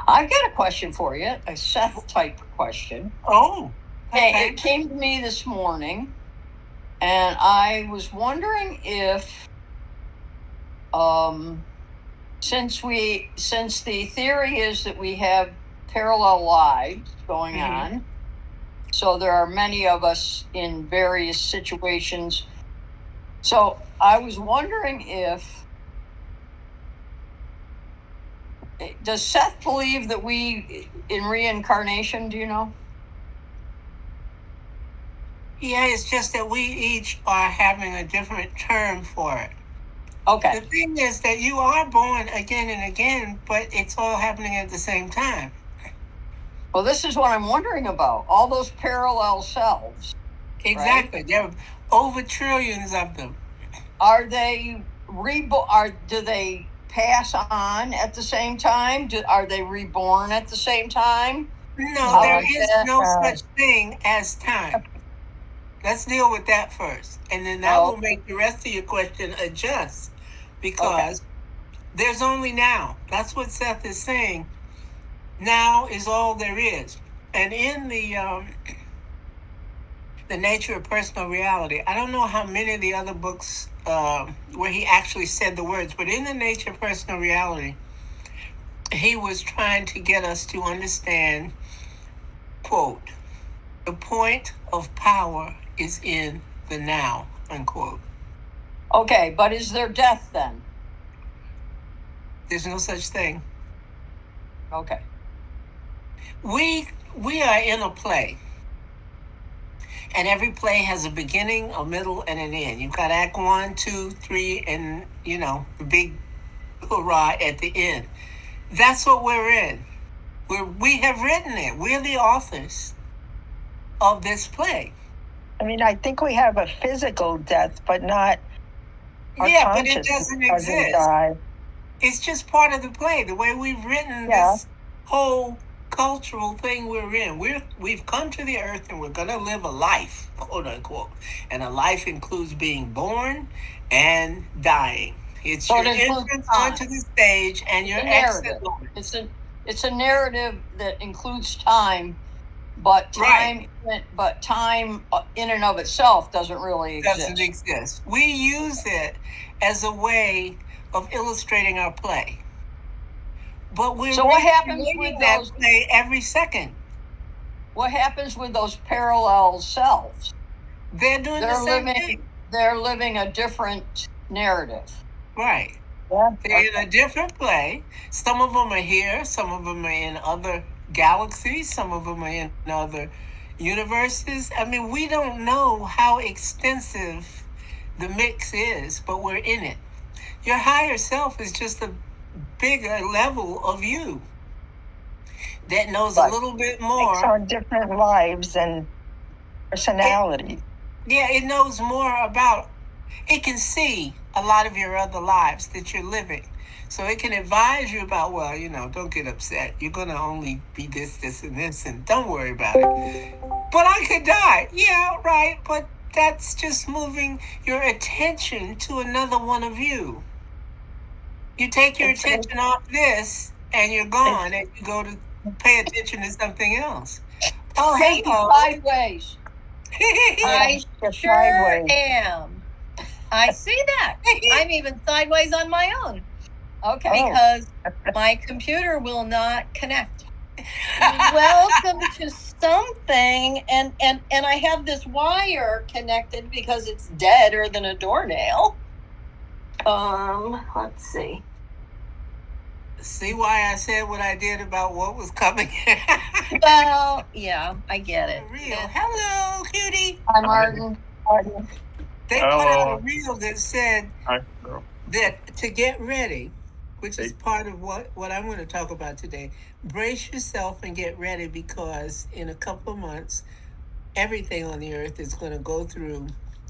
I've got a question for you, a Seth type question. Oh, okay. It came to me this morning, and I was wondering if, since the theory is that we have parallel lives going on, so there are many of us in various situations. So I was wondering does Seth believe that we in reincarnation? Do you know? Yeah, it's just that we each are having a different term for it. Okay. The thing is that you are born again and again, but it's all happening at the same time. Well, this is what I'm wondering about. All those parallel selves. Exactly. Right? There are over trillions of them. Are they do they pass on at the same time? Are they reborn at the same time? No, there is no such thing as time. Let's deal with that first. And then that will make the rest of your question adjust. Because there's only now. That's what Seth is saying. Now is all there is. And in the nature of personal reality, I don't know how many of the other books where he actually said the words, but in the nature of personal reality, he was trying to get us to understand, quote, the point of power is in the now, unquote. Okay, but is there death then? There's no such thing. Okay. We are in a play. And every play has a beginning, a middle, and an end. You've got act 1, 2, 3, and, the big hurrah at the end. That's what we're in. We have written it. We're the authors of this play. I mean, I think we have a physical death, but not our but it doesn't exist. Die. It's just part of the play, the way we've written this whole cultural thing we're in. We've come to the earth and we're going to live a life, quote unquote. And a life includes being born and dying. It's your entrance onto the stage and your exit. It's a narrative that includes time, but time in and of itself doesn't really exist. Doesn't exist. We use it as a way of illustrating our play. But we're what happens with that play every second. What happens with those parallel selves? They're doing the same thing. They're living a different narrative. Right. Yeah. They're in a different play. Some of them are here. Some of them are in other galaxies. Some of them are in other universes. I mean, we don't know how extensive the mix is, but we're in it. Your higher self is just a bigger level of you that knows a little bit more. It's on different lives and personalities. It knows more about, it can see a lot of your other lives that you're living. So it can advise you about, don't get upset. You're going to only be this, and this, and don't worry about it. But I could die. Yeah, right. But that's just moving your attention to another one of you. You take your attention off this, and you're gone, and you go to pay attention to something else. Oh, hey, sideways. I sure am. I see that. I'm even sideways on my own. Okay. Because my computer will not connect. Welcome to something, and I have this wire connected because it's deader than a doornail. Let's see. See why I said what I did about what was coming? Well, yeah, I get it. Real. Hello, cutie. Hi, Martin. They put out a reel that said that to get ready, which is part of what I'm going to talk about today. Brace yourself and get ready, because in a couple of months, everything on the earth is going to go through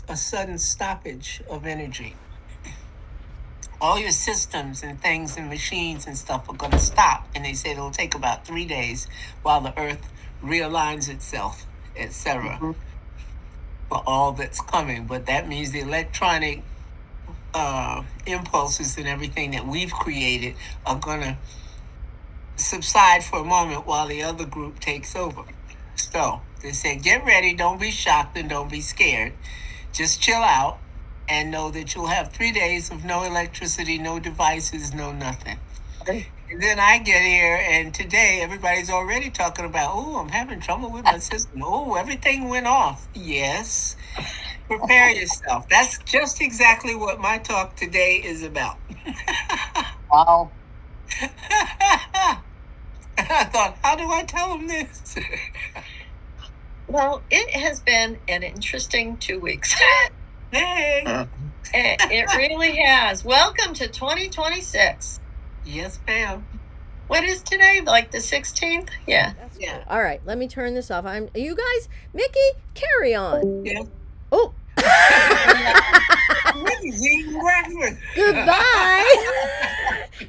a sudden stoppage of energy. All your systems and things and machines and stuff are going to stop. And they say it'll take about 3 days while the earth realigns itself, etc. For all that's coming. But that means the electronic impulses and everything that we've created are going to subside for a moment while the other group takes over. So they said, get ready, don't be shocked and don't be scared. Just chill out and know that you'll have 3 days of no electricity, no devices, no nothing. Okay. And then I get here, and today everybody's already talking about, oh, I'm having trouble with my system. Oh, everything went off. Yes. Prepare yourself. That's just exactly what my talk today is about. Wow. I thought, how do I tell them this? Well, it has been an interesting 2 weeks. Hey. It really has. Welcome to 2026. Yes, ma'am. What is today? Like the 16th? Yeah. Yeah. All right, let me turn this off. You guys, Mickey, carry on. Yeah. Oh. Mickey's eating breakfast. Goodbye.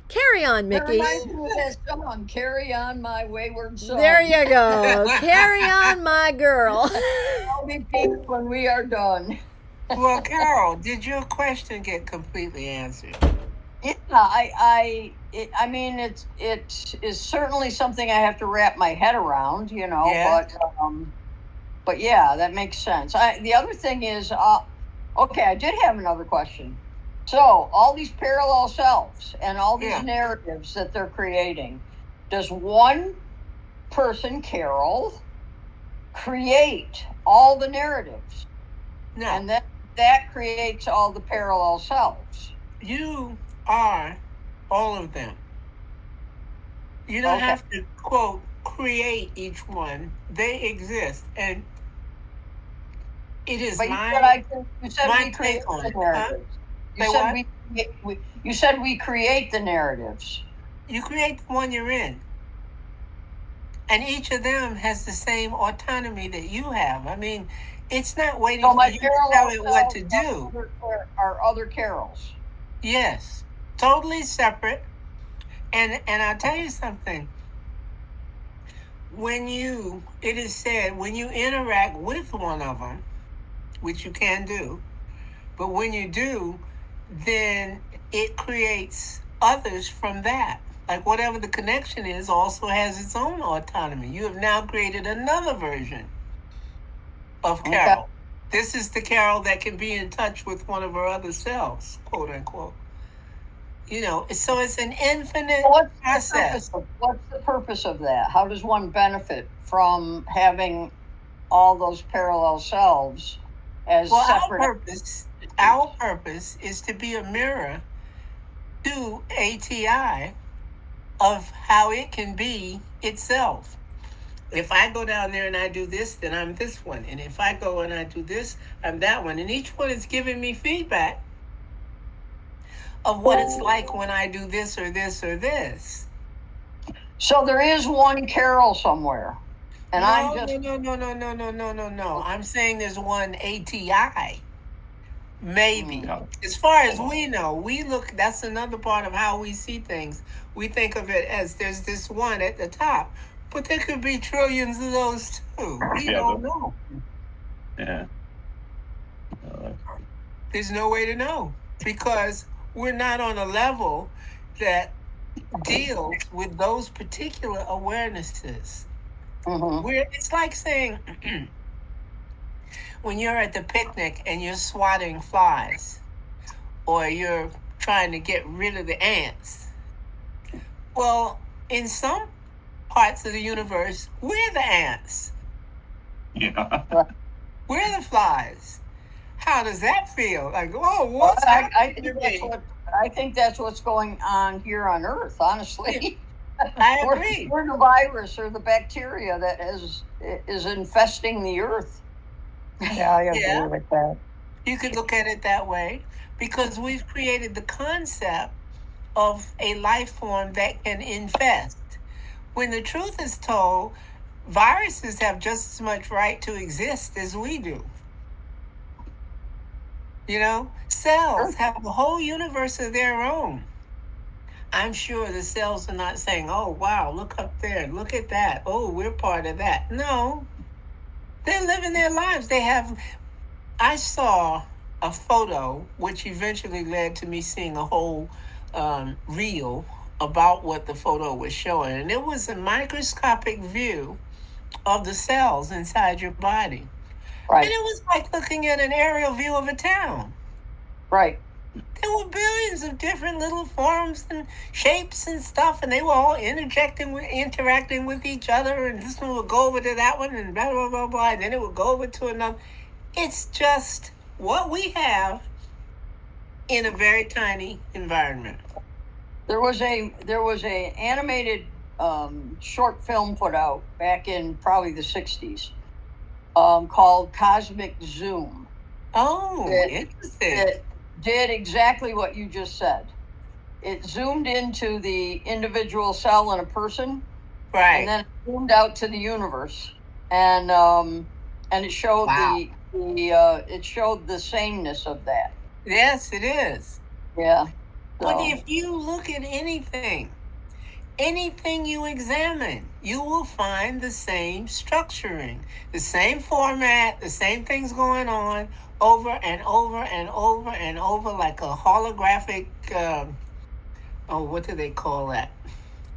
Carry on, That Mickey. reminds me of that song, Carry On My Wayward Son. There you go. Carry on, my girl. I'll be peaked when we are done. Well, Carol, did your question get completely answered? Yeah, I mean, it is certainly something I have to wrap my head around, you know. Yeah. But yeah, that makes sense. The other thing is, okay, I did have another question. So all these parallel selves and all these narratives that they're creating, does one person, Carol, create all the narratives? No. And then that creates all the parallel selves. You are all of them. You don't have to, quote, create each one. They exist. And it is But my you said we create take on the it. narratives. You said we create the narratives. You create the one you're in. And each of them has the same autonomy that you have. I mean, it's not waiting So for my you to tell it what to parallel do. are other Carols. Yes. Totally separate. And I'll tell you something. It is said, when you interact with one of them, which you can do, but when you do, then it creates others from that. Like whatever the connection is also has its own autonomy. You have now created another version of Carol. Okay. This is the Carol that can be in touch with one of her other selves, quote unquote. You know, so it's an infinite process. What's the purpose of that? How does one benefit from having all those parallel selves as separate? Our purpose is to be a mirror to ATI of how it can be itself. If I go down there and I do this, then I'm this one. And if I go and I do this, I'm that one. And each one is giving me feedback of what it's like when I do this or this or this. So there is one Carol somewhere. And No. I'm saying there's one ATI. Maybe. As far as we know, that's another part of how we see things. We think of it as there's this one at the top, but there could be trillions of those too. We don't know. Yeah. There's no way to know because we're not on a level that deals with those particular awarenesses. Mm-hmm. It's like saying when you're at the picnic and you're swatting flies or you're trying to get rid of the ants. Well, in some parts of the universe, we're the ants. Yeah. We're the flies. How does that feel? Like, oh, what's happening to me? I think that's what's going on here on Earth, honestly. I agree. We're the virus or the bacteria that is infesting the Earth. Yeah, I agree with that. You could look at it that way because we've created the concept of a life form that can infest. When the truth is told, viruses have just as much right to exist as we do. You know, cells have a whole universe of their own. I'm sure the cells are not saying, oh, wow, look up there, look at that. Oh, we're part of that. No, they're living their lives. I saw a photo, which eventually led to me seeing a whole reel about what the photo was showing. And it was a microscopic view of the cells inside your body. Right. And it was like looking at an aerial view of a town. Right. There were billions of different little forms and shapes and stuff, and they were all interacting with each other, and this one would go over to that one, and blah, blah, blah, blah, and then it would go over to another. It's just what we have in a very tiny environment. There was a animated short film put out back in probably the 60s called Cosmic Zoom. Oh, interesting. It did exactly what you just said. It zoomed into the individual cell in a person, Right. and then it zoomed out to the universe, and it showed it showed the sameness of that. Yes, it is. Yeah. But So, if you look at anything you examine, you will find the same structuring, the same format, the same things going on over and over and over and over, like a holographic, what do they call that?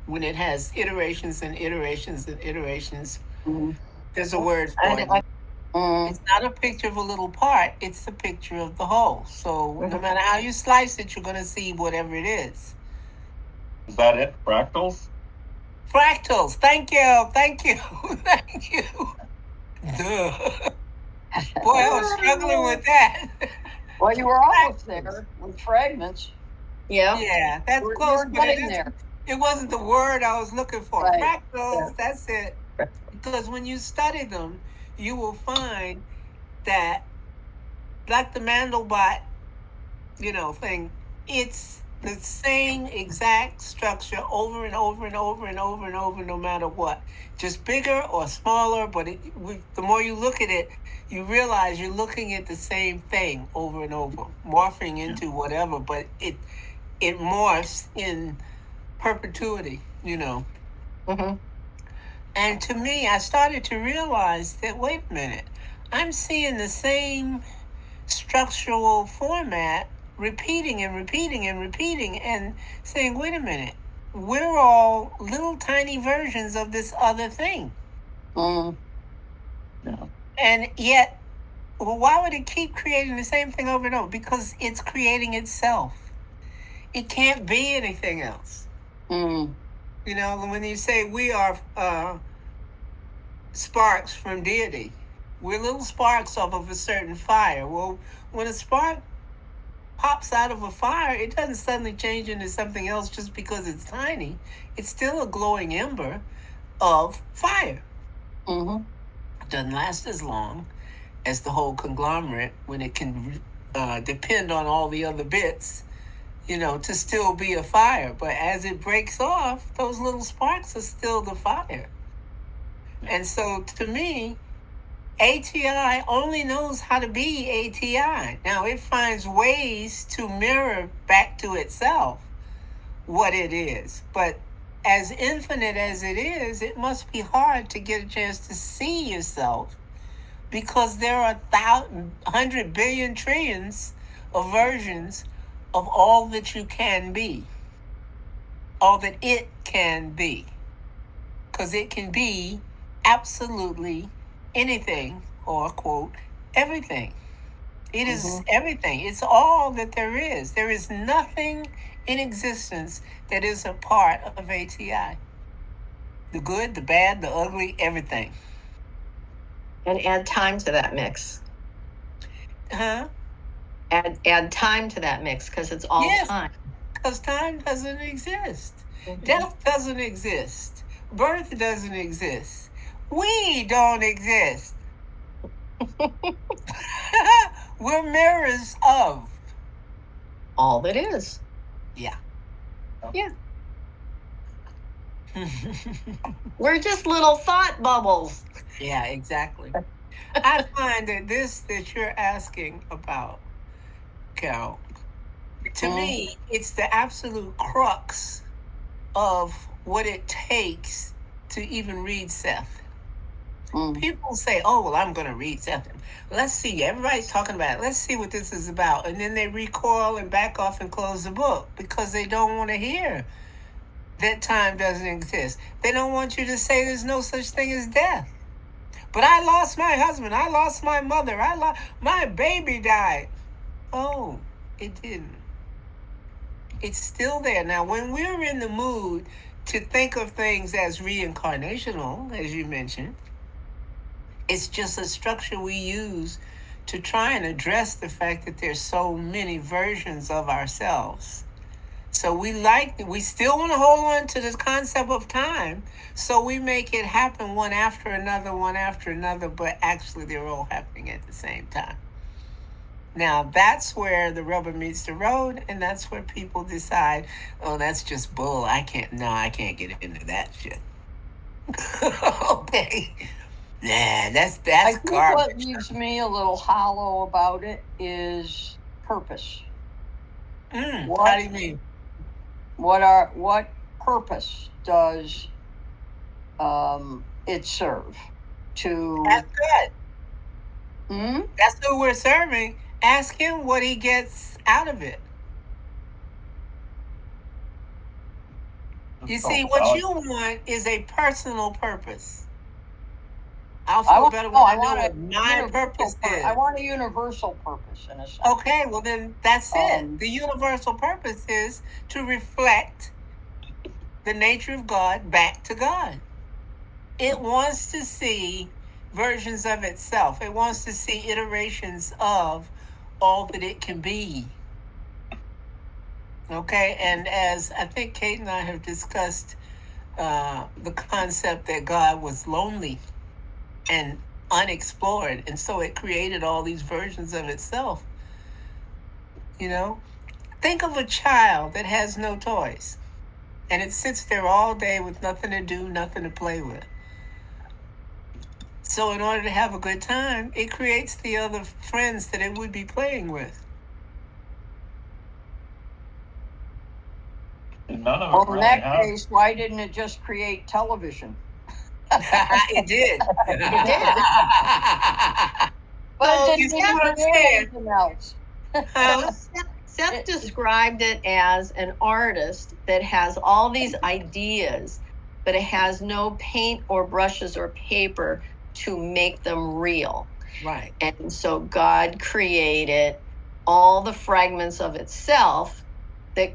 When it has iterations and iterations and iterations. mhm. There's a word for it. It's not a picture of a little part, it's a picture of the whole. So no matter how you slice it, you're going to see whatever it is. Is that it? Fractals? Fractals. Thank you. Thank you. Thank you. Duh. Boy, I was struggling with that. Well, you were almost there with fragments. Yeah. Yeah, that's We're close, but getting there. it wasn't the word I was looking for. Right. Fractals, Yeah. that's it. Because when you study them, you will find that, like the Mandelbrot, thing, it's the same exact structure over and over and over and over and over, no matter what. Just bigger or smaller, but the more you look at it, you realize you're looking at the same thing over and over, morphing into whatever, but it morphs in perpetuity, Mm-hmm. And to me, I started to realize that, wait a minute, I'm seeing the same structural format repeating and repeating and repeating, and saying, wait a minute, we're all little tiny versions of this other thing. Mm. Yeah. And yet, why would it keep creating the same thing over and over? Because it's creating itself. It can't be anything else. Mm. When you say we are sparks from deity, we're little sparks off of a certain fire. Well, when a spark pops out of a fire, it doesn't suddenly change into something else just because it's tiny. It's still a glowing ember of fire. Mm-hmm. It doesn't last as long as the whole conglomerate, when it can depend on all the other bits, to still be a fire. But as it breaks off, those little sparks are still the fire. And so, to me, ATI only knows how to be ATI. Now, it finds ways to mirror back to itself what it is. But as infinite as it is, it must be hard to get a chance to see yourself, because there are 100 billion trillions of versions of all that you can be, all that it can be. Because it can be absolutely anything, or quote, everything. It is everything. It's all that there is. There is nothing in existence that is a part of ATI. The good, the bad, the ugly, everything. And add time to that mix. Huh? Add time to that mix, because it's all time. Because time doesn't exist. Death doesn't exist. Birth doesn't exist. We don't exist. We're mirrors of All that is. Yeah. Yeah. We're just little thought bubbles. Yeah, exactly. I find that that you're asking about, Carol, to me, it's the absolute crux of what it takes to even read Seth. People say, oh, well, I'm going to read Seth. Let's see. Everybody's talking about it. Let's see what this is about. And then they recoil and back off and close the book because they don't want to hear that time doesn't exist. They don't want you to say there's no such thing as death. But I lost my husband. I lost my mother. My baby died. Oh, it didn't. It's still there. Now, when we're in the mood to think of things as reincarnational, as you mentioned, it's just a structure we use to try and address the fact that there's so many versions of ourselves. So we still want to hold on to this concept of time. So we make it happen one after another, but actually they're all happening at the same time. Now, that's where the rubber meets the road, and that's where people decide, oh, that's just bull. I can't get into that shit. Okay. Nah, that's I think garbage. what leaves me a little hollow about it is purpose. How do you mean? What purpose does it serve? That's good. That's who we're serving. Ask him what he gets out of it. You see, what you want is a personal purpose. I'll feel better when I know what my purpose is. I want a universal purpose, in a sense. Okay, well then that's it. The universal purpose is to reflect the nature of God back to God. It wants to see versions of itself. It wants to see iterations of all that it can be. Okay, and as I think Kate and I have discussed, the concept that God was lonely and unexplored, and so it created all these versions of itself. You know, think of a child that has no toys, and it sits there all day with nothing to do, nothing to play with. So in order to have a good time, it creates the other friends that it would be playing with. None of Well, it really in that have. case, why didn't it just create television? It did. But it you didn't see what I'm create saying? anything else. So Seth described it as an artist that has all these ideas, but it has no paint or brushes or paper to make them real. Right. And so God created all the fragments of itself that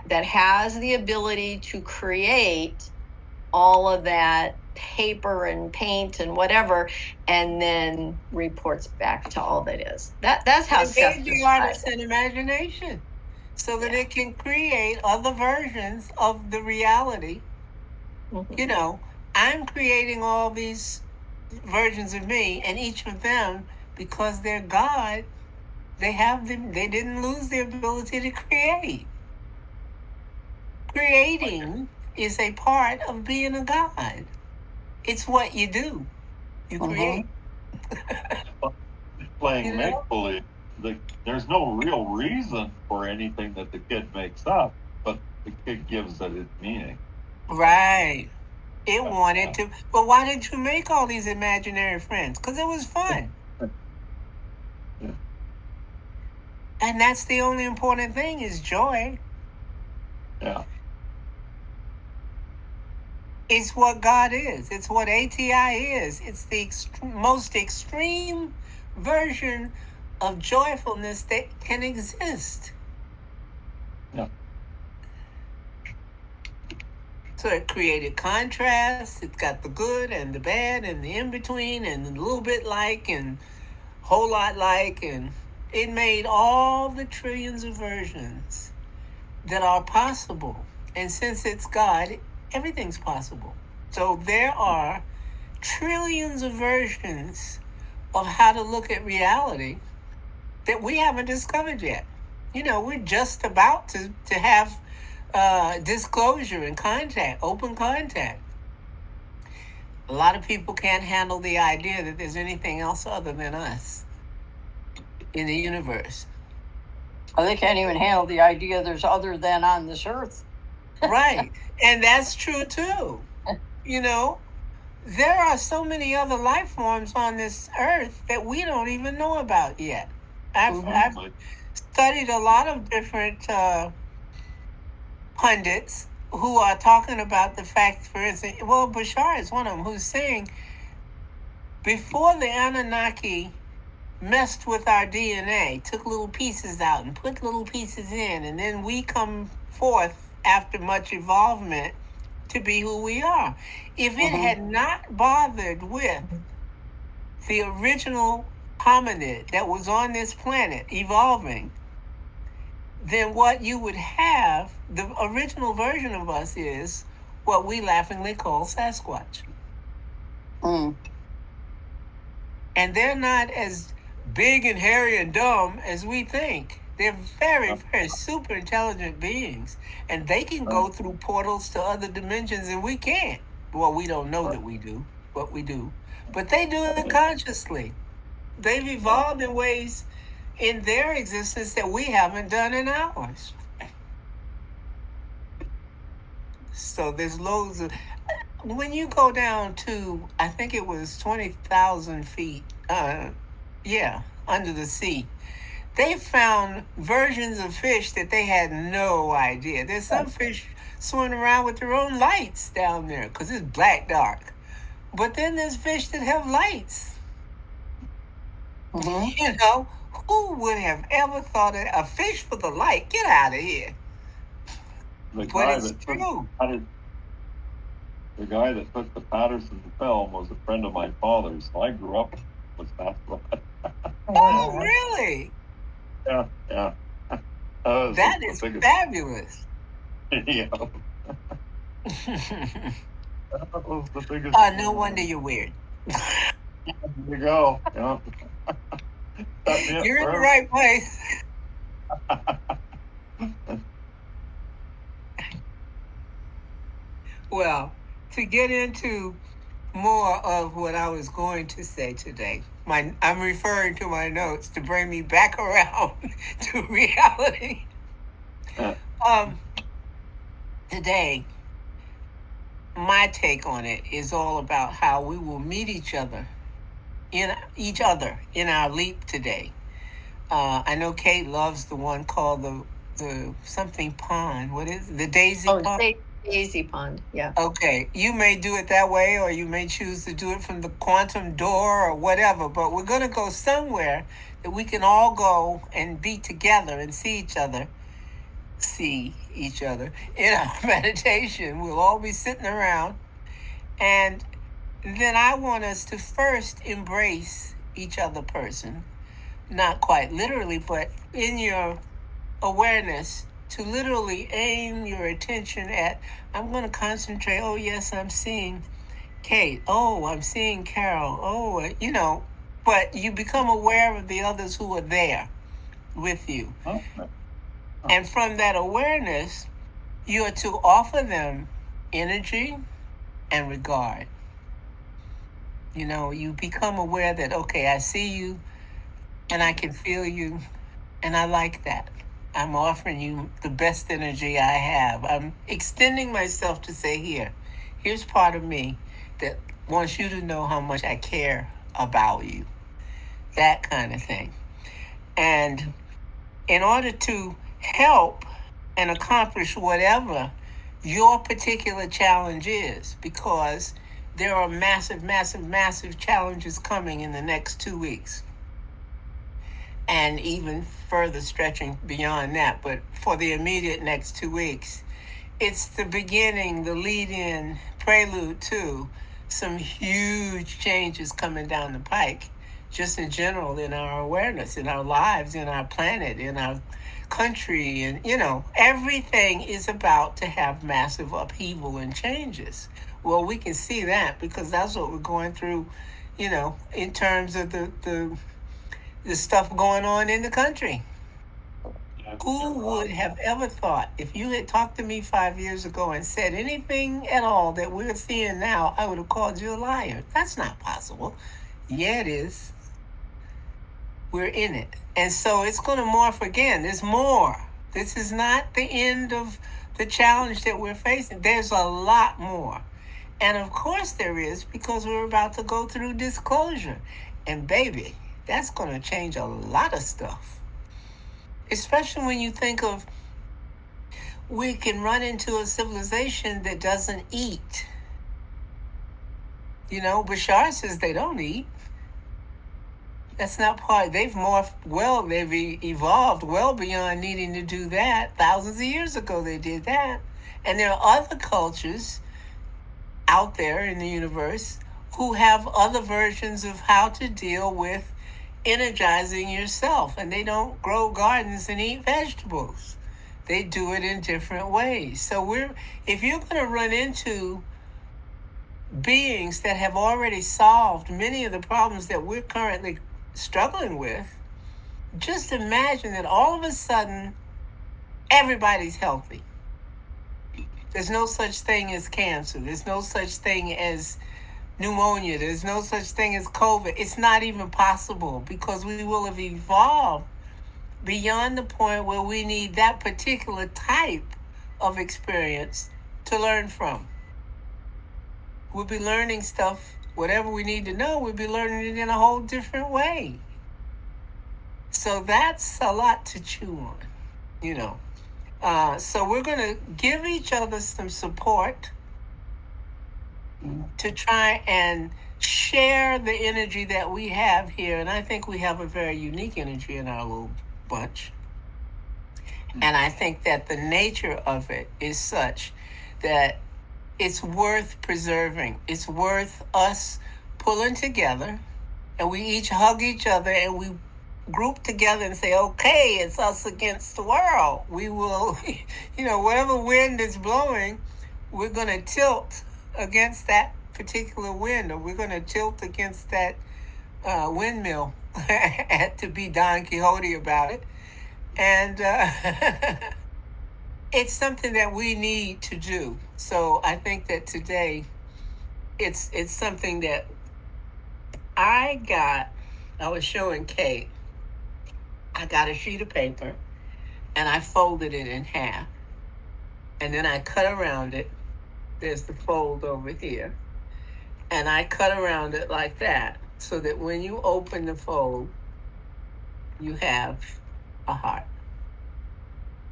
that has the ability to create all of that paper and paint and whatever, and then reports back to all that is. That's how It Seth gave the described artist it. an imagination so that it can create other versions of the reality. You know, I'm creating all these versions of me, and each of them, because they're God, they didn't lose their ability to create. Creating is a part of being a God. It's what you do. You create. Playing make-believe. There's no real reason for anything that the kid makes up, but the kid gives it its meaning. Right. It wanted to. But why did you make all these imaginary friends? Because it was fun. Yeah. And that's the only important thing is joy. Yeah. It's what God is. It's what ATI is. It's the most extreme version of joyfulness that can exist. Yeah. So it created contrast. It's got the good and the bad and the in-between and a little bit like and whole lot like, and it made all the trillions of versions that are possible. And since it's God, everything's possible. So there are trillions of versions of how to look at reality that we haven't discovered yet. You know, we're just about to have disclosure and contact, open contact. A lot of people can't handle the idea that there's anything else other than us in the universe. Well, they can't even handle the idea there's other than on this earth. Right. And that's true too. You know, there are so many other life forms on this earth that we don't even know about yet. I've studied a lot of different pundits who are talking about the fact, for instance, well, Bashar is one of them, who's saying before the Anunnaki messed with our DNA, took little pieces out and put little pieces in, and then we come forth after much evolvement to be who we are. If it had not bothered with the original hominid that was on this planet evolving, then what you would have, the original version of us is what we laughingly call Sasquatch. And they're not as big and hairy and dumb as we think. They're very, very super intelligent beings. And they can go through portals to other dimensions and we can't. Well, we don't know that we do, but we do. But they do it consciously. They've evolved in ways in their existence that we haven't done in ours. So there's loads of... When you go down to, I think it was 20,000 feet, under the sea, they found versions of fish that they had no idea. There's some fish swimming around with their own lights down there because it's black dark. But then there's fish that have lights. You know, who would have ever thought of a fish with a light? Get out of here. But it's true. The guy that took the Patterson film was a friend of my father's, so I grew up with Sasquatch. Oh, really? Yeah. That is fabulous. Yeah. That was the biggest. No wonder you're weird. There you go. Yeah. You're in the right place. Well, to get into more of what I was going to say today, I'm referring to my notes to bring me back around to reality. Today, my take on it is all about how we will meet each other in our leap today. I know Kate loves the one called the something pond. What is it? The Daisy Pond? Daisy Pond, yeah. Okay, you may do it that way, or you may choose to do it from the quantum door or whatever, but we're going to go somewhere that we can all go and be together and see each other in our meditation. We'll all be sitting around, and then I want us to first embrace each other person, not quite literally, but in your awareness, to literally aim your attention at, I'm going to concentrate, oh yes, I'm seeing Kate, oh, I'm seeing Carol, oh, but you become aware of the others who are there with you. Okay. And from that awareness, you are to offer them energy and regard. You become aware that, okay, I see you and I can feel you, and I like that. I'm offering you the best energy I have. I'm extending myself to say, here's part of me that wants you to know how much I care about you. That kind of thing. And in order to help and accomplish whatever your particular challenge is, because there are massive, massive, massive challenges coming in the next 2 weeks. And even further stretching beyond that. But for the immediate next 2 weeks, it's the beginning, the lead-in, prelude to some huge changes coming down the pike, just in general in our awareness, in our lives, in our planet, in our country. And, everything is about to have massive upheaval and changes. Well, we can see that because that's what we're going through, in terms of the stuff going on in the country. Who would have ever thought, if you had talked to me 5 years ago and said anything at all that we're seeing now, I would have called you a liar. That's not possible. Yeah, it is. We're in it. And so it's going to morph again. There's more. This is not the end of the challenge that we're facing. There's a lot more. And of course there is, because we're about to go through disclosure. And baby, that's going to change a lot of stuff. Especially when you think of we can run into a civilization that doesn't eat. Bashar says they don't eat. That's not part. They've morphed well. They've evolved well beyond needing to do that. Thousands of years ago, they did that. And there are other cultures out there in the universe who have other versions of how to deal with energizing yourself. And they don't grow gardens and eat vegetables. They do it in different ways. So if you're going to run into beings that have already solved many of the problems that we're currently struggling with, just imagine that all of a sudden everybody's healthy. There's no such thing as cancer. There's no such thing as pneumonia. There's no such thing as COVID. It's not even possible because we will have evolved beyond the point where we need that particular type of experience to learn from. We'll be learning stuff, whatever we need to know, we'll be learning it in a whole different way. So that's a lot to chew on, So we're going to give each other some support to try and share the energy that we have here. And I think we have a very unique energy in our little bunch. And I think that the nature of it is such that it's worth preserving. It's worth us pulling together, and we each hug each other and we group together and say, okay, it's us against the world. We will, whatever wind is blowing, we're going to tilt against that particular wind, or we're going to tilt against that windmill, to be Don Quixote about it. And it's something that we need to do. So I think that today it's something that I was showing Kate. I got a sheet of paper and I folded it in half. And then I cut around it. There's the fold over here. And I cut around it like that so that when you open the fold, you have a heart.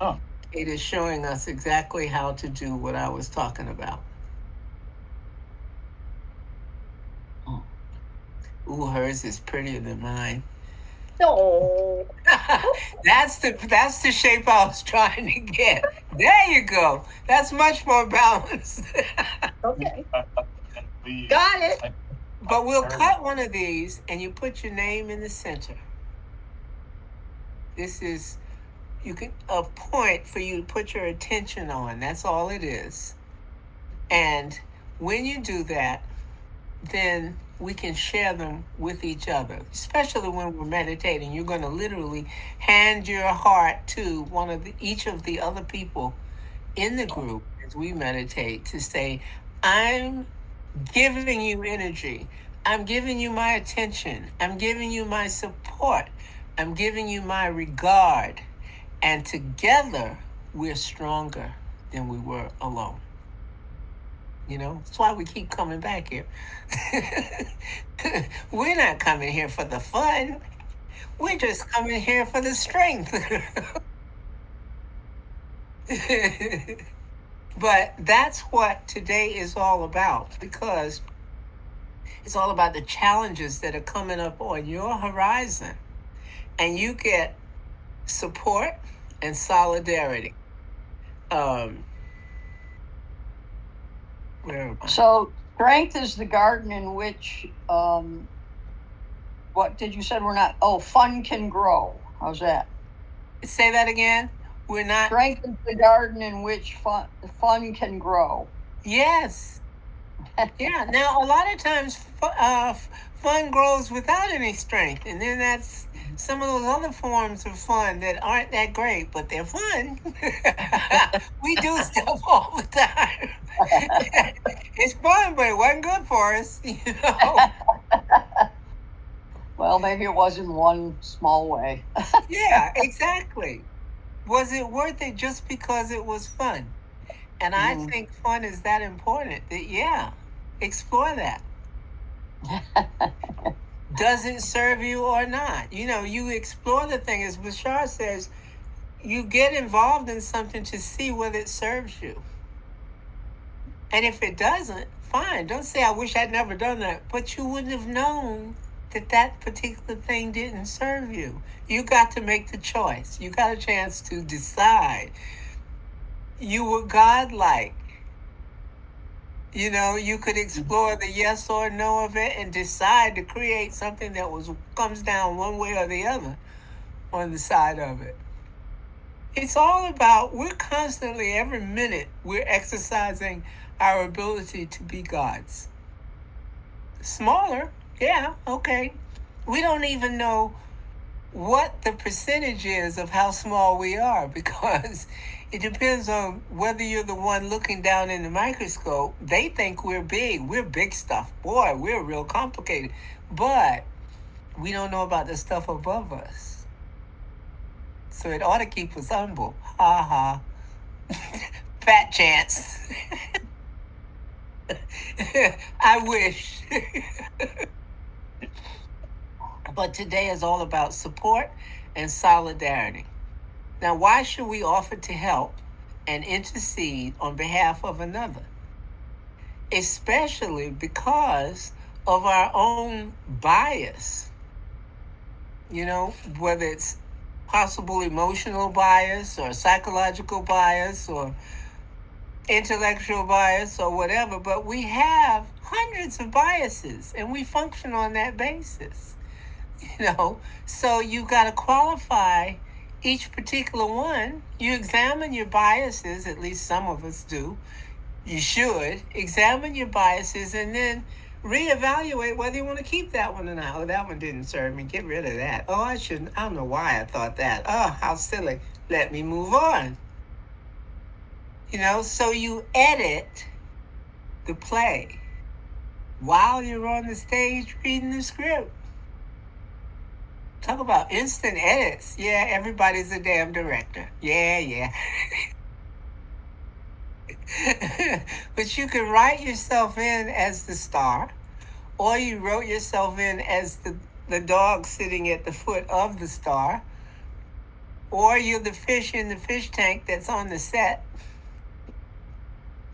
Oh. It is showing us exactly how to do what I was talking about. Ooh, hers is prettier than mine. No. That's the shape I was trying to get. There you go. That's much more balanced. Okay. Got it. But we'll cut one of these and you put your name in the center. This is a point for you to put your attention on. That's all it is. And when you do that, then we can share them with each other, especially when we're meditating. You're going to literally hand your heart to each of the other people in the group as we meditate to say, I'm giving you energy. I'm giving you my attention. I'm giving you my support. I'm giving you my regard. And together, we're stronger than we were alone. That's why we keep coming back here. We're not coming here for the fun. We're just coming here for the strength. But that's what today is all about, because it's all about the challenges that are coming up on your horizon. And you get support and solidarity. So strength is the garden in which, what did you said we're not? Oh, fun can grow. How's that? Say that again. We're not. Strength is the garden in which fun can grow. Yes. Yeah. Now, a lot of times fun grows without any strength. And then that's some of those other forms of fun that aren't that great, but they're fun. We do stuff all the time. It's fun, but it wasn't good for us, Well, maybe it was in one small way. Yeah, exactly. Was it worth it just because it was fun? And I think fun is that important that, explore that. Does it serve you or not? You explore the thing. As Bashar says, you get involved in something to see whether it serves you. And if it doesn't, fine. Don't say, I wish I'd never done that. But you wouldn't have known that that particular thing didn't serve you. You got to make the choice. You got a chance to decide. You were godlike. You know, you could explore the yes or no of it and decide to create something that comes down one way or the other on the side of it. It's all about, we're constantly, every minute, we're exercising our ability to be gods. Smaller, yeah, okay. We don't even know what the percentage is of how small we are, because it depends on whether you're the one looking down in the microscope. They think we're big. We're big stuff. Boy, we're real complicated. But we don't know about the stuff above us. So it ought to keep us humble. Ha ha. Fat chance. I wish. But today is all about support and solidarity. Now, why should we offer to help and intercede on behalf of another? Especially because of our own bias. You know, whether it's possible emotional bias or psychological bias or intellectual bias or whatever, but we have hundreds of biases and we function on that basis. You know, so you got to qualify each particular one. You examine your biases, at least some of us do. You should examine your biases and then reevaluate whether you want to keep that one or not. Oh, that one didn't serve me. Get rid of that. Oh, I shouldn't. I don't know why I thought that. Oh, how silly. Let me move on. You know, so you edit the play while you're on the stage reading the script. Talk about instant edits. Yeah, everybody's a damn director. Yeah. But you can write yourself in as the star, or you wrote yourself in as the dog sitting at the foot of the star, or you're the fish in the fish tank that's on the set.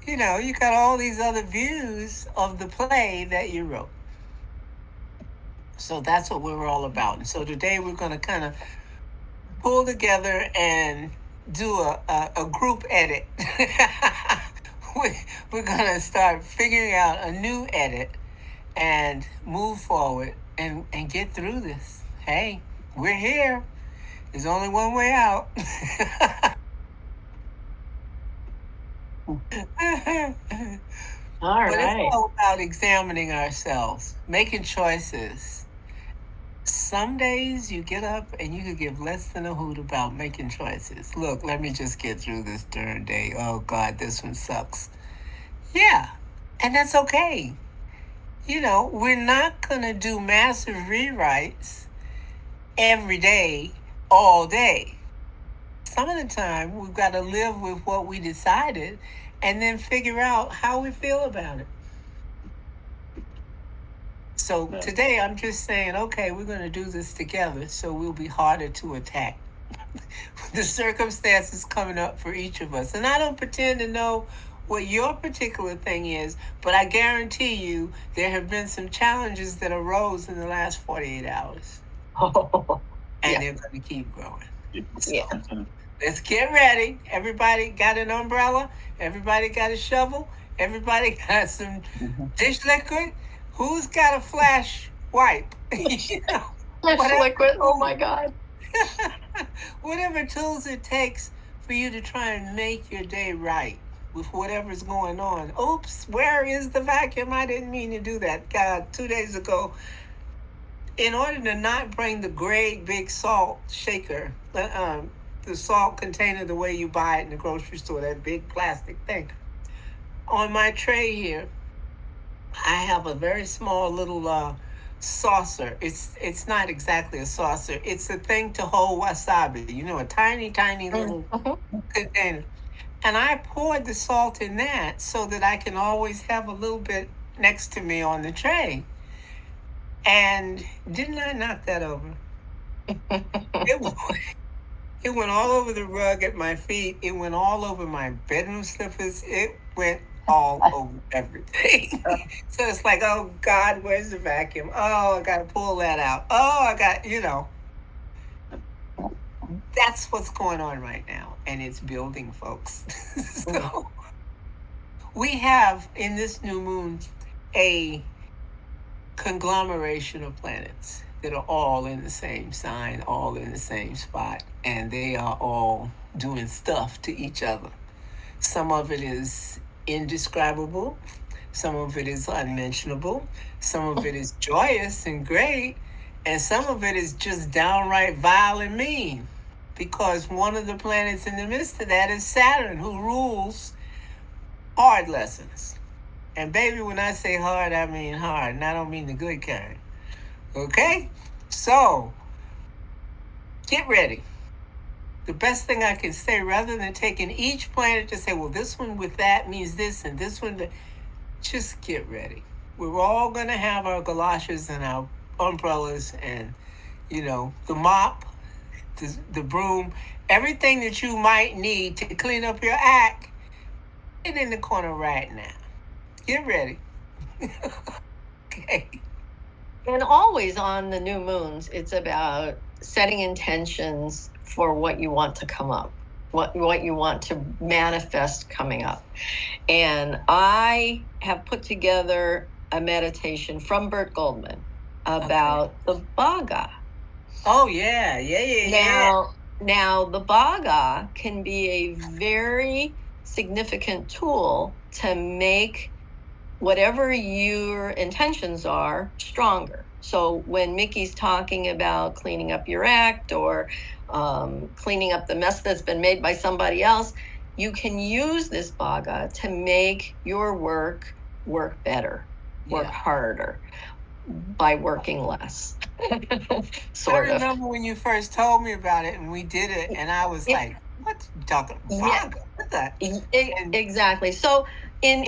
You know, you got all these other views of the play that you wrote. So that's what we're all about. And so today we're going to kind of pull together and do a group edit. We're going to start figuring out a new edit and move forward and get through this. Hey, we're here. There's only one way out. All But right. it's all about examining ourselves, making choices. Some days you get up and you could give less than a hoot about making choices. Look, let me just get through this darn day. Oh, God, this one sucks. Yeah, and that's okay. You know, we're not going to do massive rewrites every day, all day. Some of the time, we've got to live with what we decided and then figure out how we feel about it. So today I'm just saying, okay, we're going to do this together so we'll be harder to attack. The circumstances coming up for each of us. And I don't pretend to know what your particular thing is, but I guarantee you there have been some challenges that arose in the last 48 hours. And they're going to keep growing. So, let's get ready. Everybody got an umbrella? Everybody got a shovel? Everybody got some dish liquid? Who's got a flash wipe? You know, Liquid. Oh my God. whatever tools it takes for you to try and make your day right with whatever's going on. Oops, where is the vacuum? I didn't mean to do that. God, 2 days ago, in order to not bring the great big salt shaker, the salt container the way you buy it in the grocery store, that big plastic thing, on my tray here, I have a very small little saucer. It's not exactly a saucer. It's a thing to hold wasabi. You know, a tiny, tiny little container. And I poured the salt in that so that I can always have a little bit next to me on the tray. And didn't I knock that over? It went all over the rug at my feet. It went all over my bedroom slippers. It went all over everything. So it's like, oh God, where's the vacuum? Oh, I got to pull that out. Oh, I got, that's what's going on right now. And it's building, folks. So we have in this new moon a conglomeration of planets that are all in the same sign, all in the same spot, and they are all doing stuff to each other. Some of it is indescribable, some of it is unmentionable, some of it is joyous and great, and some of it is just downright vile and mean, because one of the planets in the midst of that is Saturn, who rules hard lessons. And baby, when I say hard, I mean hard, and I don't mean the good kind. Okay? So, get ready. The best thing I can say, rather than taking each planet to say, well, this one with that means this, and this one, just get ready. We're all going to have our galoshes and our umbrellas and, the mop, the broom, everything that you might need to clean up your act. Get in the corner right now. Get ready. Okay. And always on the new moons, it's about setting intentions for what you want to come up, what you want to manifest coming up. And I have put together a meditation from Bert Goldman about the Bhaga. Oh, yeah. Now, the Bhaga can be a very significant tool to make whatever your intentions are stronger. So when Mickey's talking about cleaning up your act or cleaning up the mess that's been made by somebody else, you can use this Bhaga to make your work better, work harder by working less. Sort I remember when you first told me about it and we did it, and I was like, what you talking about? What the? Exactly. So in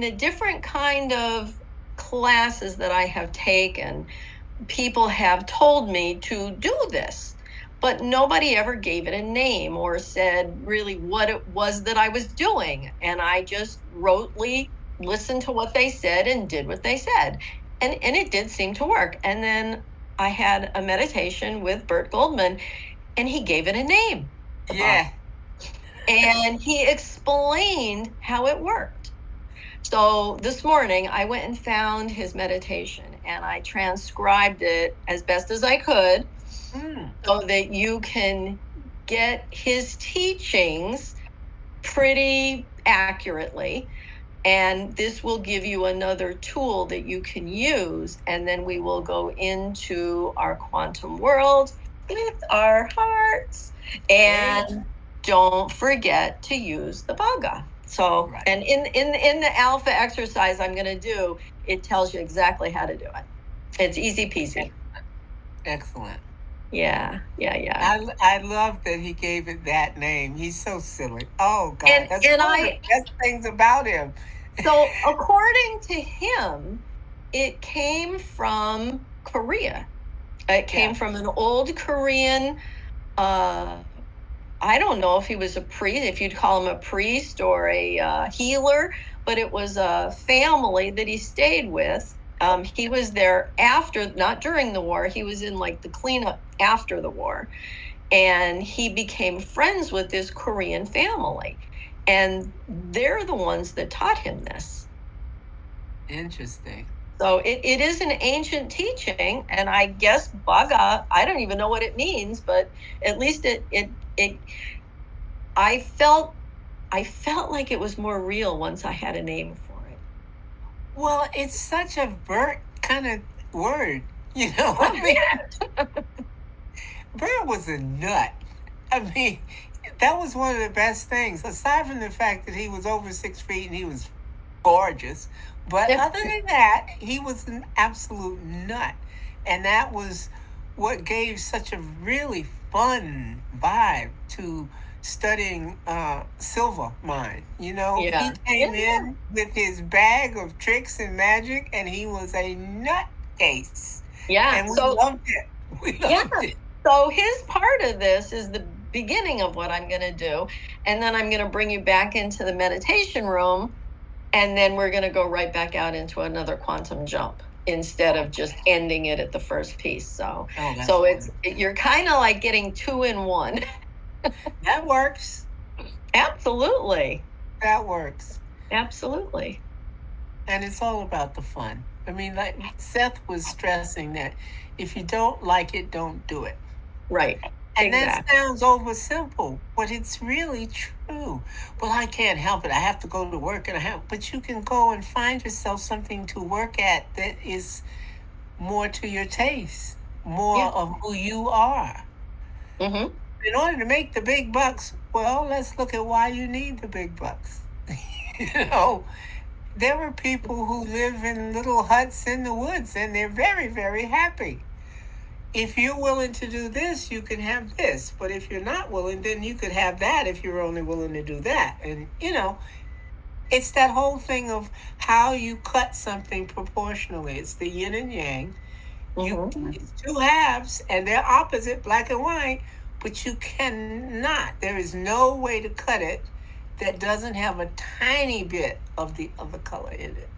the different kind of classes that I have taken, people have told me to do this, but nobody ever gave it a name or said really what it was that I was doing. And I just rotely listened to what they said and did what they said. And it did seem to work. And then I had a meditation with Bert Goldman, and he gave it a name. Yeah. And he explained how it worked. So this morning I went and found his meditation and I transcribed it as best as I could so that you can get his teachings pretty accurately. And this will give you another tool that you can use. And then we will go into our quantum world with our hearts. And don't forget to use the Bhaga. So, and in the alpha exercise I'm going to do, it tells you exactly how to do it. It's easy peasy. Excellent. Yeah. I love that he gave it that name. He's so silly. Oh, God. That's one of the best things about him. So, according to him, it came from Korea. It came from an old Korean, I don't know if he was a priest, if you'd call him a priest or a healer, but it was a family that he stayed with. He was there after, not during the war, he was in like the cleanup after the war. And he became friends with this Korean family. And they're the ones that taught him this. Interesting. So it is an ancient teaching, and I guess Bhaga, I don't even know what it means, but at least I felt like it was more real once I had a name for it. Well, it's such a Bert kind of word, I mean, Bert was a nut. I mean, that was one of the best things, aside from the fact that he was over 6 feet and he was gorgeous. But other than that, he was an absolute nut. And that was what gave such a really fun vibe to studying silver mine. He came in with his bag of tricks and magic, and he was a nutcase. Yeah. And we loved it. We loved it. So his part of this is the beginning of what I'm going to do. And then I'm going to bring you back into the meditation room. And then we're going to go right back out into another quantum jump instead of just ending it at the first piece. So, you're kind of like getting 2 in 1. That works. Absolutely. That works. Absolutely. And it's all about the fun. I mean, like Seth was stressing that if you don't like it, don't do it. Right. And that sounds over simple, but it's really true. Well, I can't help it. I have to go to work but you can go and find yourself something to work at that is more to your taste, more of who you are. Mm-hmm. In order to make the big bucks, well, let's look at why you need the big bucks. There were people who live in little huts in the woods and they're very, very happy. If you're willing to do this, you can have this. But if you're not willing, then you could have that if you're only willing to do that. And, it's that whole thing of how you cut something proportionally. It's the yin and yang. It's 2 halves and they're opposite, black and white, but you cannot. There is no way to cut it that doesn't have a tiny bit of the other color in it.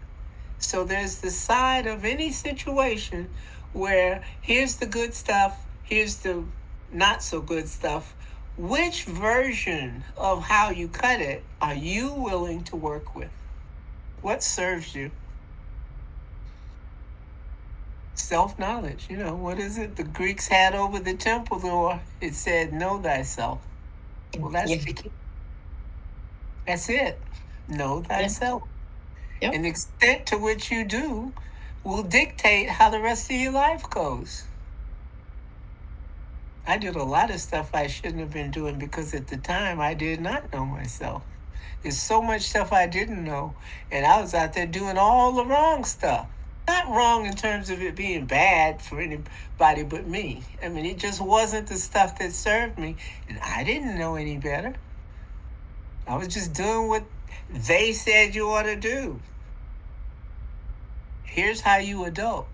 So there's the side of any situation where here's the good stuff, here's the not so good stuff. Which version of how you cut it are you willing to work with? What serves you? Self-knowledge. What is it the Greeks had over the temple door? It said, know thyself. Well, that's the key. That's it. Know thyself. Yep. And the extent to which you do will dictate how the rest of your life goes. I did a lot of stuff I shouldn't have been doing because at the time I did not know myself. There's so much stuff I didn't know, and I was out there doing all the wrong stuff. Not wrong in terms of it being bad for anybody but me. I mean, it just wasn't the stuff that served me, and I didn't know any better. I was just doing what they said you ought to do. Here's how you adult.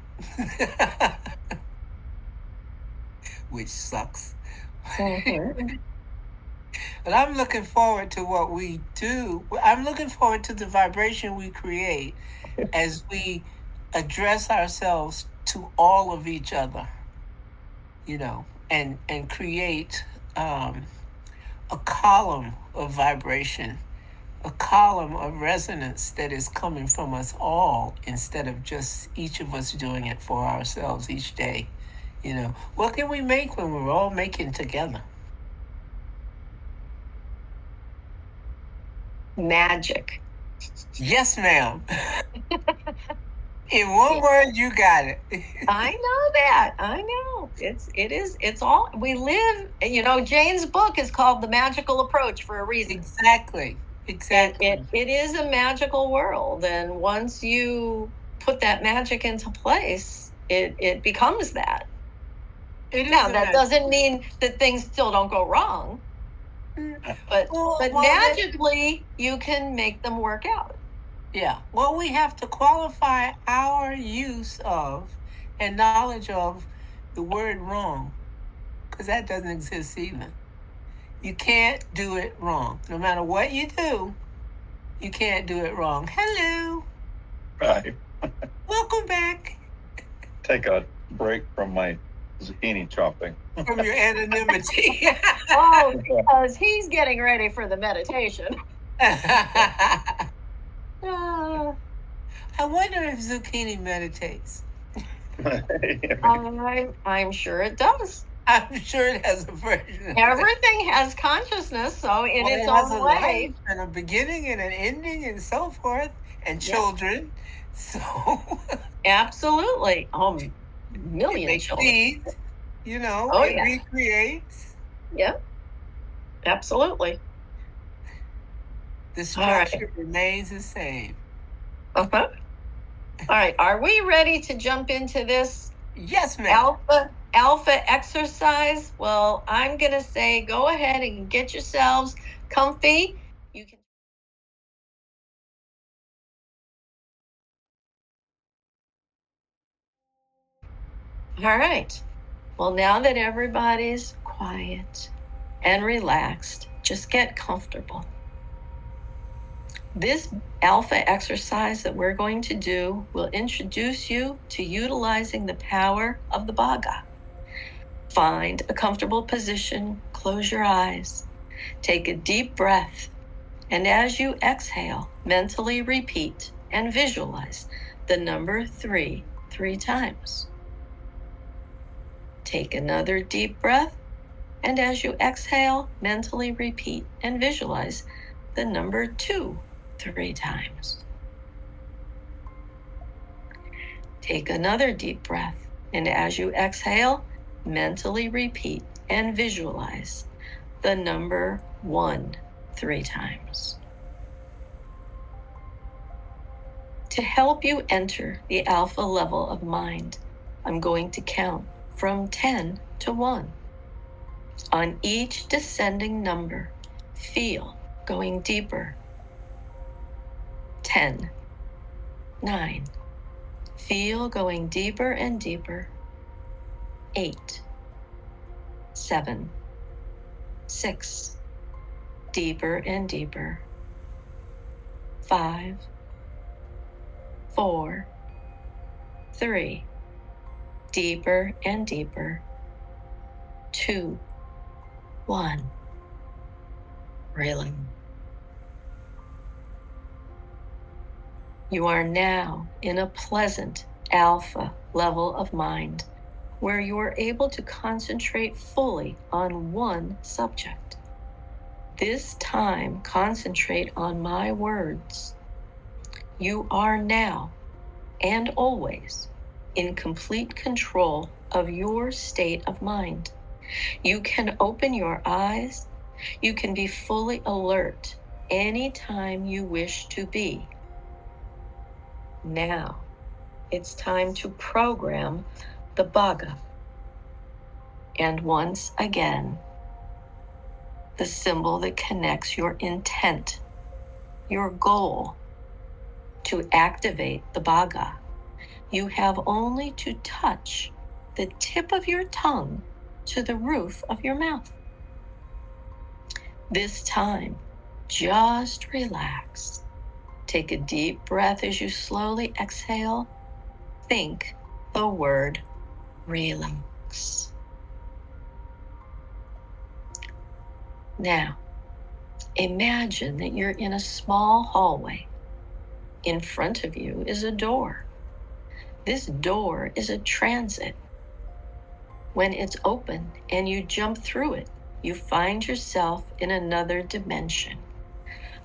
Which sucks. Mm-hmm. But I'm looking forward to what we do. I'm looking forward to the vibration we create as we address ourselves to all of each other, and create a column of vibration, a column of resonance that is coming from us all instead of just each of us doing it for ourselves each day. What can we make when we're all making together? Magic. Yes, ma'am. In one word, you got it. I know that. I know. It's all we live. Jane's book is called The Magical Approach for a reason. Exactly. It is a magical world. And once you put that magic into place, it becomes that. Now, that doesn't mean that things still don't go wrong. But magically, you can make them work out. Yeah. Well, we have to qualify our use of and knowledge of the word wrong, because that doesn't exist either. You can't do it wrong. No matter what you do, you can't do it wrong. Hello. Hi. Welcome back. Take a break from my zucchini chopping. From your anonymity. Oh, because he's getting ready for the meditation. I wonder if zucchini meditates. I'm sure it does. I'm sure it has a version. Everything has consciousness, so in its own way. And a beginning and an ending and so forth, and children. So absolutely. Million children. Feeds, it recreates. Yep. Absolutely. The structure remains the same. Uh-huh. All right. Are we ready to jump into this? Yes, ma'am. Alpha exercise? Well, I'm going to say go ahead and get yourselves comfy. You can. All right. Well, now that everybody's quiet and relaxed, just get comfortable. This alpha exercise that we're going to do will introduce you to utilizing the power of the Bhaga. Find a comfortable position, close your eyes, take a deep breath, and as you exhale, mentally repeat and visualize the number 3 times. Take another deep breath, and as you exhale, mentally repeat and visualize the number 2 3 times. Take another deep breath, and as you exhale, mentally repeat and visualize the number 1 3 times. To help you enter the alpha level of mind, I'm going to count from 10 to 1. On each descending number, feel going deeper. 10, 9. Feel going deeper and deeper. 8, 7, 6. Deeper and deeper. 5, 4, 3. Deeper and deeper. 2, 1. Really. You are now in a pleasant alpha level of mind where you are able to concentrate fully on one subject. This time, concentrate on my words. You are now and always in complete control of your state of mind. You can open your eyes. You can be fully alert anytime you wish to be. Now, it's time to program the Bhaga. And once again, the symbol that connects your intent, your goal to activate the Bhaga. You have only to touch the tip of your tongue to the roof of your mouth. This time, just relax. Take a deep breath as you slowly exhale. Think the word relax. Now, imagine that you're in a small hallway. In front of you is a door. This door is a transit. When it's open and you jump through it, you find yourself in another dimension.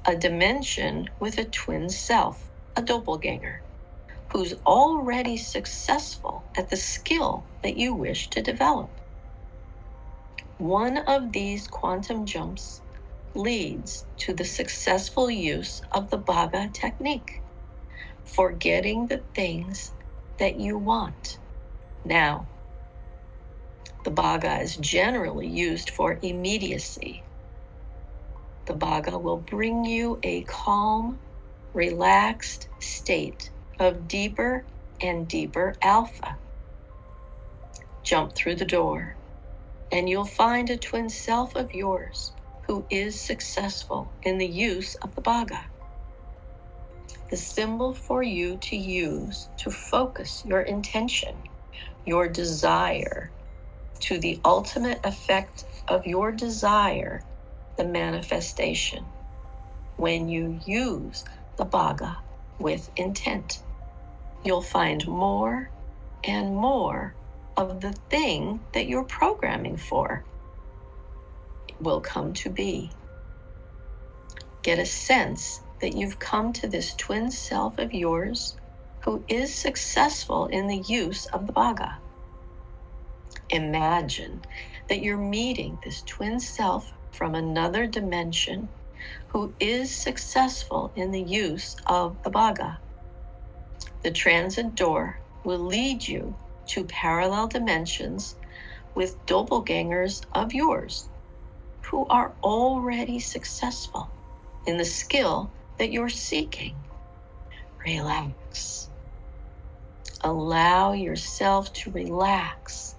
A dimension with a twin self, a doppelganger, who's already successful at the skill that you wish to develop. One of these quantum jumps leads to the successful use of the Bhaga technique for getting the things that you want. Now, the Bhaga is generally used for immediacy. The Bhaga will bring you a calm, relaxed state of deeper and deeper alpha. Jump through the door, and you'll find a twin self of yours who is successful in the use of the Bhaga. The symbol for you to use to focus your intention, your desire, to the ultimate effect of your desire, the manifestation, when you use the Bhaga with intent. You'll find more and more of the thing that you're programming for will come to be. Get a sense that you've come to this twin self of yours who is successful in the use of the Bhaga. Imagine that you're meeting this twin self from another dimension who is successful in the use of the Bhaga. The transit door will lead you to parallel dimensions with doppelgangers of yours who are already successful in the skill that you're seeking. Relax. Allow yourself to relax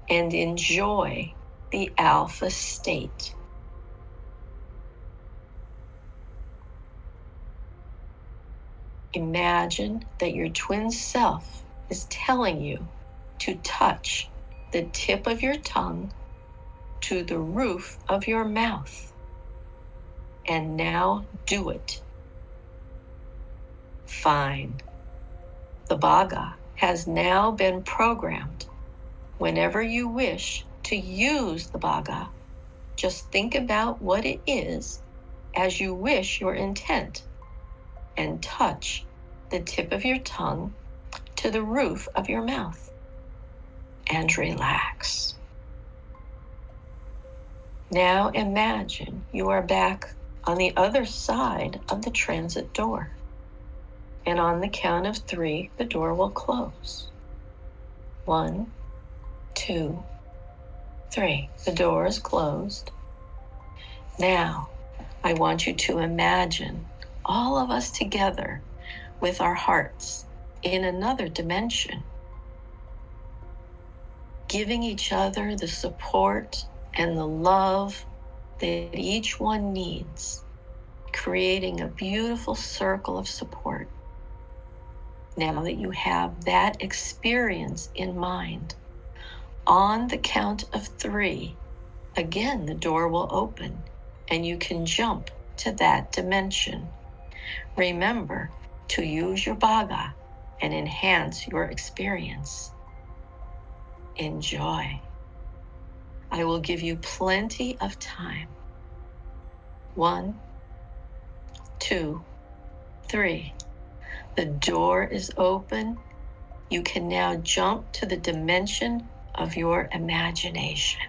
and enjoy the alpha state. Imagine that your twin self is telling you to touch the tip of your tongue to the roof of your mouth. And now do it. Fine. The Bhaga has now been programmed. Whenever you wish to use the Bhaga, just think about what it is as you wish your intent and touch the tip of your tongue to the roof of your mouth and relax. Now imagine you are back on the other side of the transit door. And on the count of 3, the door will close. 1, 2, 3. The door is closed. Now, I want you to imagine all of us together with our hearts in another dimension, giving each other the support and the love that each one needs, creating a beautiful circle of support. Now that you have that experience in mind, on the count of 3, again, the door will open and you can jump to that dimension. Remember to use your Bhaga and enhance your experience. Enjoy. I will give you plenty of time. 1, 2, 3. The door is open. You can now jump to the dimension of your imagination.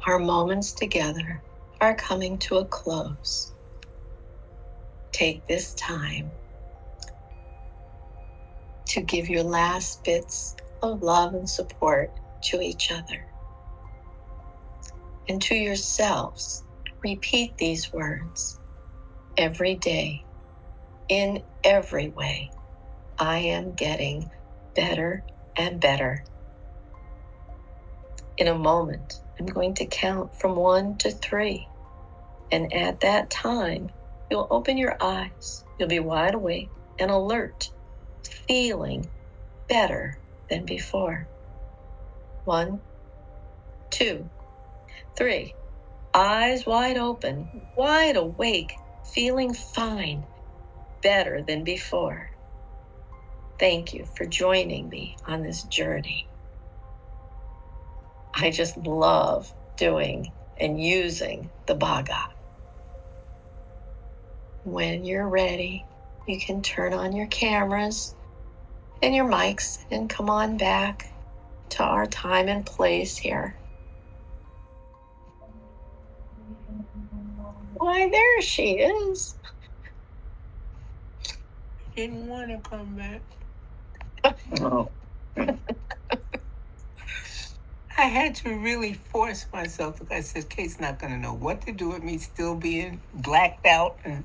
our moments together are coming to a close. Take this time to give your last bits of love and support to each other. And to yourselves, repeat these words every day. In every way, I am getting better and better. In a moment, I'm going to count from 1 to 3. And at that time, you'll open your eyes. You'll be wide awake and alert, feeling better than before. 1, 2, 3. Eyes wide open, wide awake, feeling fine, better than before. Thank you for joining me on this journey. I just love doing and using the Bhaga. When you're ready, you can turn on your cameras and your mics and come on back to our time and place here. Why, there she is. Didn't want to come back. Oh. I had to really force myself because I said, Kate's not going to know what to do with me still being blacked out. And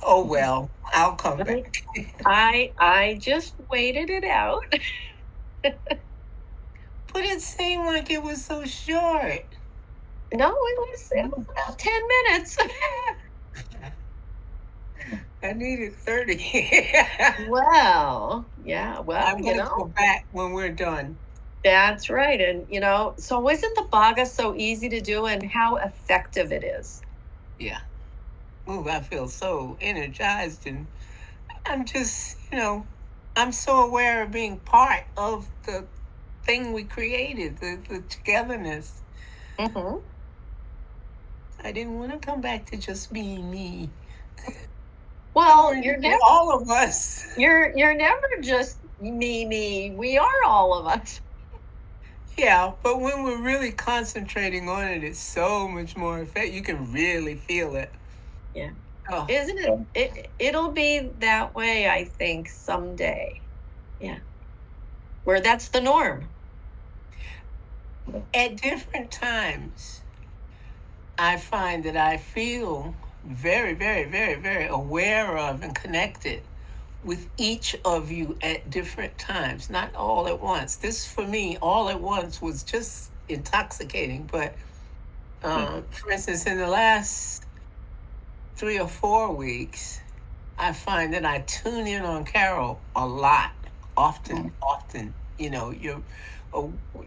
oh, well, I'll come back. I just waited it out. But it seemed like it was so short. No, it was about 10 minutes. I needed 30. Well, yeah, well, I'm going to go back when we're done. That's right. And, so isn't the Bhaga so easy to do and how effective it is? Yeah. Ooh, I feel so energized, and I'm just, I'm so aware of being part of the thing we created, the togetherness. Mm-hmm. I didn't want to come back to just being me. Well, you're never all of us. You're never just me. We are all of us. Yeah, but when we're really concentrating on it, it's so much more effective. You can really feel it. Yeah. Oh. Isn't it? It'll be that way, I think, someday. Yeah. Where that's the norm. At different times, I find that I feel very, very, very, very aware of and connected with each of you at different times, not all at once. This, for me, all at once was just intoxicating. But for instance, in the last 3 or 4 weeks, I find that I tune in on Carol a lot, often.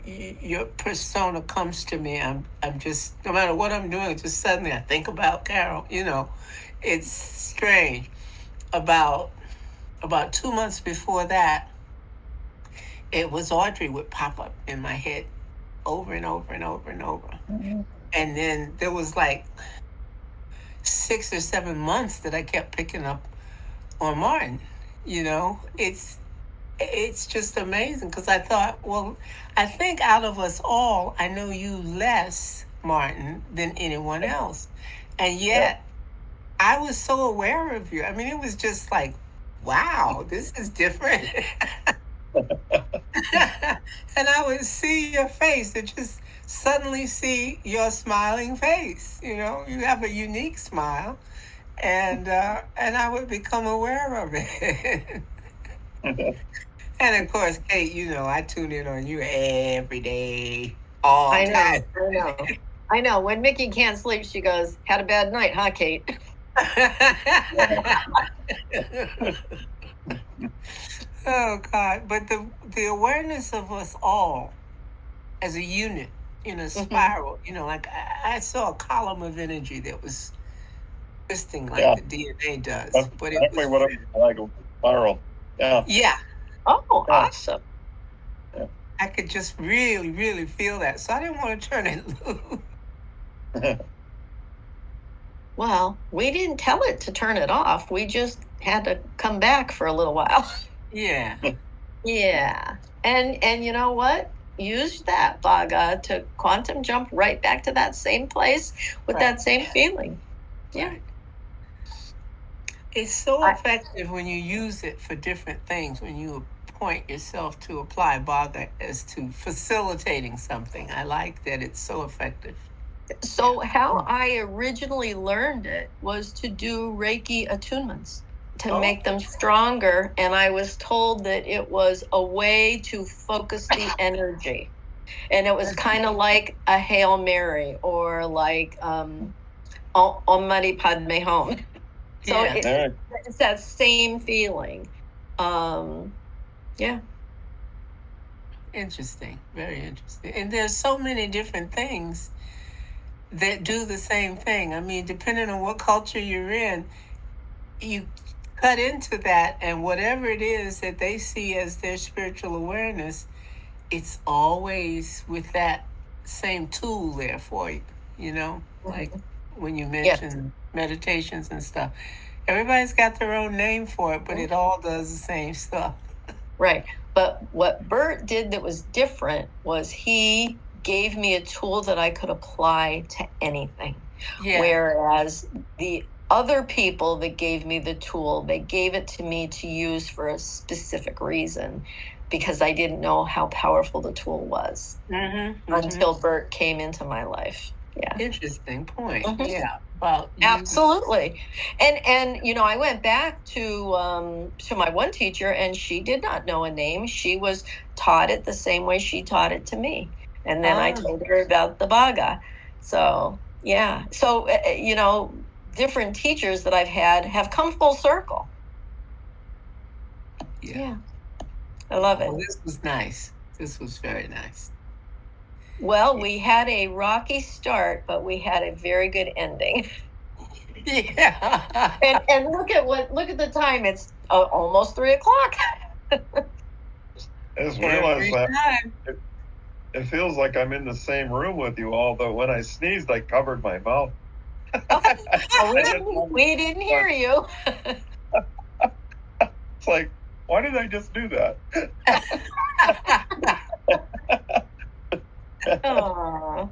Your persona comes to me. I'm just, no matter what I'm doing, just suddenly I think about Carol. It's strange. About 2 months before that, it was Audrey would pop up in my head over and over and over and over. Mm-hmm. And then there was like 6 or 7 months that I kept picking up on Martin. It's just amazing because I thought, well, I think out of us all, I know you less, Martin, than anyone else. And yet, I was so aware of you. I mean, it was just like, wow, this is different. And I would see your face and just suddenly see your smiling face. You have a unique smile. And I would become aware of it. And of course, Kate, I tune in on you every day, all time. I know. When Mickey can't sleep, she goes, "Had a bad night, huh, Kate?" Oh God! But the awareness of us all as a unit in a spiral, like I saw a column of energy that was twisting like the DNA does. That's but exactly it was what I'm like, a spiral. Yeah. Yeah. Oh, yeah. Awesome. Yeah. I could just really, really feel that. So I didn't want to turn it loose. Well, we didn't tell it to turn it off. We just had to come back for a little while. Yeah. Yeah. And you know what? used that Vaga to quantum jump right back to that same place with that same feeling. Yeah. Right. It's so effective when you use it for different things, when you point yourself to apply Baga as to facilitating something. I like that it's so effective. So how I originally learned it was to do Reiki attunements to make them stronger. And I was told that it was a way to focus the energy. And it was kind of like a Hail Mary or like Om Mani Padme Hum. So it's that same feeling. Yeah. Interesting. Very interesting. And there's so many different things that do the same thing. I mean, depending on what culture you're in, you cut into that, and whatever it is that they see as their spiritual awareness, it's always with that same tool there for you, you know, like when you mention meditations and stuff. Everybody's got their own name for it, but it all does the same stuff. Right. But what Bert did that was different was he gave me a tool that I could apply to anything. Yeah. Whereas the other people that gave me the tool, they gave it to me to use for a specific reason because I didn't know how powerful the tool was until Bert came into my life. Yeah. Interesting point. Yeah. Well, absolutely. And you know, I went back to my one teacher, and she did not know a name. She was taught it the same way she taught it to me. And then I told her about the Baga. So, yeah. So, you know, different teachers that I've had have come full circle. Yeah. I love it. Well, this was nice. This was very nice. Well, we had a rocky start, but we had a very good ending. Yeah. And look at the time. It's almost 3 o'clock. I just realized that it feels like I'm in the same room with you all, but when I sneezed, I covered my mouth. We didn't hear you. It's like, why did I just do that? Aww.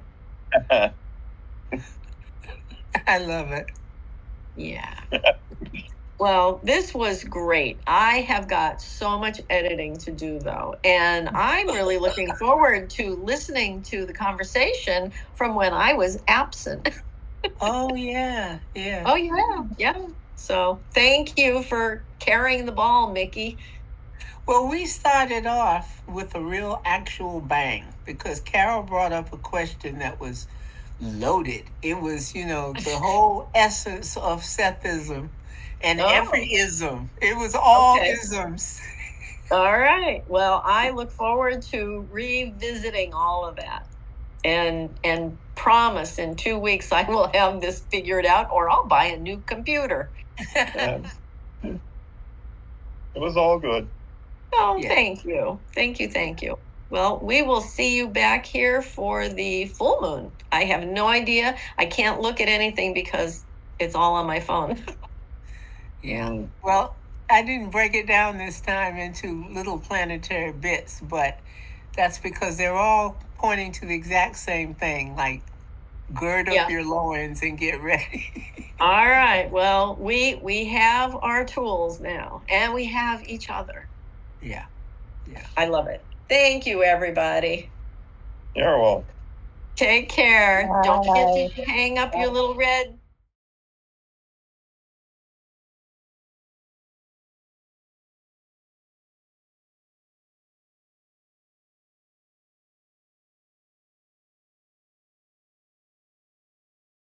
I love it. Yeah. Well, this was great. I have got so much editing to do, though, and I'm really looking forward to listening to the conversation from when I was absent. Oh, yeah. Yeah. Oh, yeah. Yeah. So thank you for carrying the ball, Mickey. Well, we started off with a real actual bang because Carol brought up a question that was loaded. It was, you know, the whole essence of Sethism and every ism. It was all isms. All right. Well, I look forward to revisiting all of that and promise in 2 weeks I will have this figured out, or I'll buy a new computer. It was all good. Oh, thank you. Thank you. Thank you. Well, we will see you back here for the full moon. I have no idea. I can't look at anything because it's all on my phone. Yeah. Well, I didn't break it down this time into little planetary bits, but that's because they're all pointing to the exact same thing, like gird up your loins and get ready. All right. Well, we have our tools now, and we have each other. Yeah. Yeah. I love it. Thank you, everybody. You're welcome. Take care. Don't forget to hang up your little red